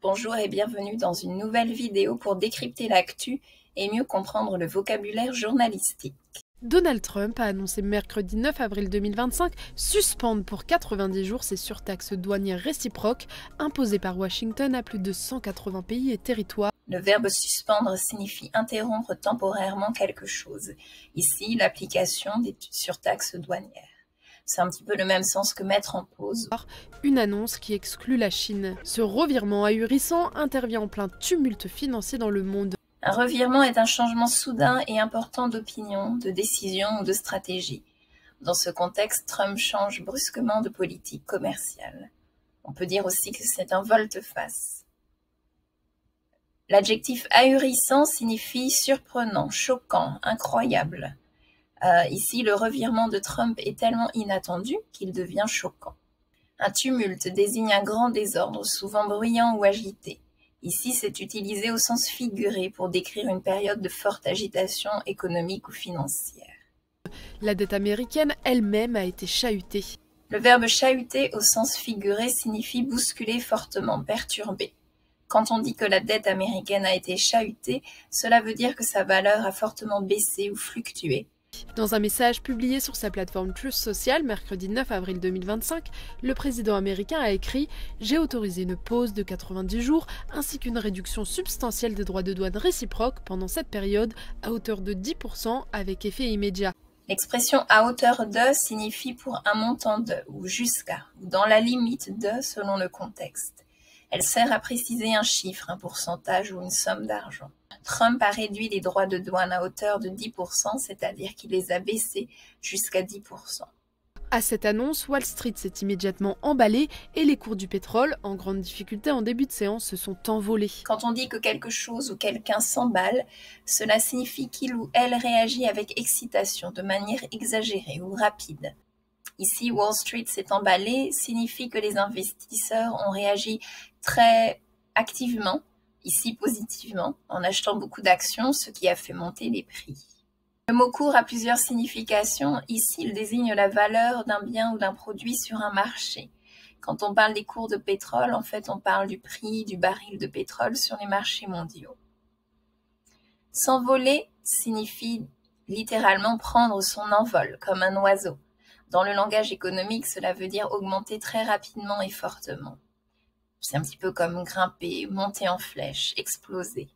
Bonjour et bienvenue dans une nouvelle vidéo pour décrypter l'actu et mieux comprendre le vocabulaire journalistique. Donald Trump a annoncé mercredi 9 avril 2025 suspendre pour 90 jours ses surtaxes douanières réciproques imposées par Washington à plus de 180 pays et territoires. Le verbe suspendre signifie interrompre temporairement quelque chose. Ici, l'application des surtaxes douanières. C'est un petit peu le même sens que mettre en pause. Une annonce qui exclut la Chine. Ce revirement ahurissant intervient en plein tumulte financier dans le monde. Un revirement est un changement soudain et important d'opinion, de décision ou de stratégie. Dans ce contexte, Trump change brusquement de politique commerciale. On peut dire aussi que c'est un volte-face. L'adjectif ahurissant signifie surprenant, choquant, incroyable. Ici, le revirement de Trump est tellement inattendu qu'il devient choquant. Un tumulte désigne un grand désordre, souvent bruyant ou agité. Ici, c'est utilisé au sens figuré pour décrire une période de forte agitation économique ou financière. La dette américaine elle-même a été chahutée. Le verbe chahuter au sens figuré signifie bousculer fortement, perturber. Quand on dit que la dette américaine a été chahutée, cela veut dire que sa valeur a fortement baissé ou fluctué. Dans un message publié sur sa plateforme Truth Social mercredi 9 avril 2025, le président américain a écrit « J'ai autorisé une pause de 90 jours ainsi qu'une réduction substantielle des droits de douane réciproques pendant cette période à hauteur de 10% avec effet immédiat ». L'expression « à hauteur de » signifie pour un montant de ou jusqu'à ou dans la limite de selon le contexte. Elle sert à préciser un chiffre, un pourcentage ou une somme d'argent. Trump a réduit les droits de douane à hauteur de 10%, c'est-à-dire qu'il les a baissés jusqu'à 10%. À cette annonce, Wall Street s'est immédiatement emballé et les cours du pétrole, en grande difficulté en début de séance, se sont envolés. Quand on dit que quelque chose ou quelqu'un s'emballe, cela signifie qu'il ou elle réagit avec excitation, de manière exagérée ou rapide. Ici, Wall Street s'est emballé signifie que les investisseurs ont réagi très activement, ici positivement, en achetant beaucoup d'actions, ce qui a fait monter les prix. Le mot cours a plusieurs significations. Ici, il désigne la valeur d'un bien ou d'un produit sur un marché. Quand on parle des cours de pétrole, en fait, on parle du prix du baril de pétrole sur les marchés mondiaux. S'envoler signifie littéralement prendre son envol, comme un oiseau. Dans le langage économique, cela veut dire augmenter très rapidement et fortement. C'est un petit peu comme grimper, monter en flèche, exploser.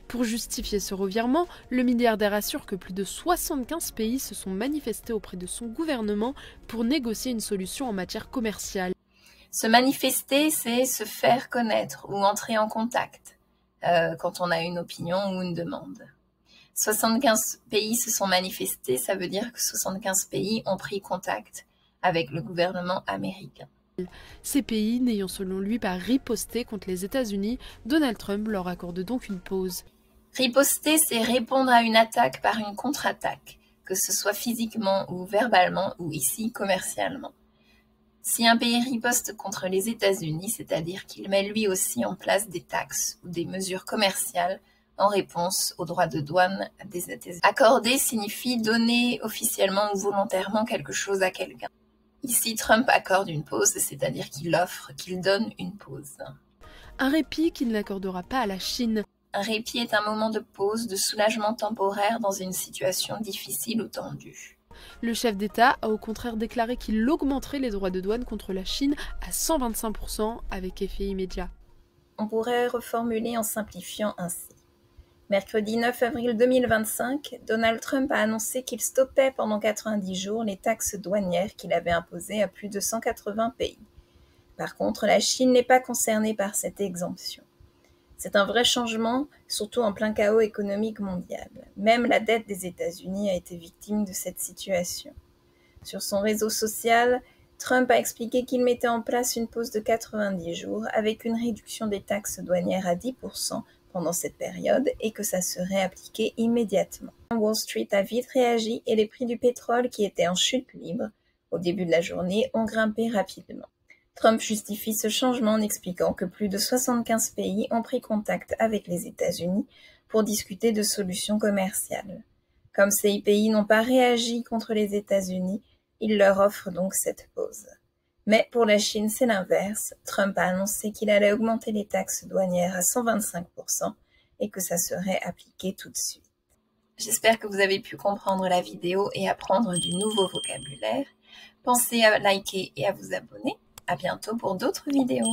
Pour justifier ce revirement, le milliardaire assure que plus de 75 pays se sont manifestés auprès de son gouvernement pour négocier une solution en matière commerciale. Se manifester, c'est se faire connaître ou entrer en contact quand on a une opinion ou une demande. 75 pays se sont manifestés, ça veut dire que 75 pays ont pris contact avec le gouvernement américain. Ces pays n'ayant selon lui pas riposté contre les États-Unis, Donald Trump leur accorde donc une pause. Riposter, c'est répondre à une attaque par une contre-attaque, que ce soit physiquement ou verbalement ou ici commercialement. Si un pays riposte contre les États-Unis, c'est-à-dire qu'il met lui aussi en place des taxes ou des mesures commerciales en réponse aux droits de douane des États-Unis. Accorder signifie donner officiellement ou volontairement quelque chose à quelqu'un. Ici, Trump accorde une pause, c'est-à-dire qu'il offre, qu'il donne une pause. Un répit qu'il n'accordera pas à la Chine. Un répit est un moment de pause, de soulagement temporaire dans une situation difficile ou tendue. Le chef d'État a au contraire déclaré qu'il augmenterait les droits de douane contre la Chine à 125% avec effet immédiat. On pourrait reformuler en simplifiant ainsi. Mercredi 9 avril 2025, Donald Trump a annoncé qu'il stoppait pendant 90 jours les taxes douanières qu'il avait imposées à plus de 180 pays. Par contre, la Chine n'est pas concernée par cette exemption. C'est un vrai changement, surtout en plein chaos économique mondial. Même la dette des États-Unis a été victime de cette situation. Sur son réseau social, Trump a expliqué qu'il mettait en place une pause de 90 jours avec une réduction des taxes douanières à 10% pendant cette période et que ça serait appliqué immédiatement. Wall Street a vite réagi et les prix du pétrole, qui étaient en chute libre au début de la journée, ont grimpé rapidement. Trump justifie ce changement en expliquant que plus de 75 pays ont pris contact avec les États-Unis pour discuter de solutions commerciales. Comme ces pays n'ont pas réagi contre les États-Unis, il leur offre donc cette pause. Mais pour la Chine, c'est l'inverse. Trump a annoncé qu'il allait augmenter les taxes douanières à 125% et que ça serait appliqué tout de suite. J'espère que vous avez pu comprendre la vidéo et apprendre du nouveau vocabulaire. Pensez à liker et à vous abonner. À bientôt pour d'autres vidéos.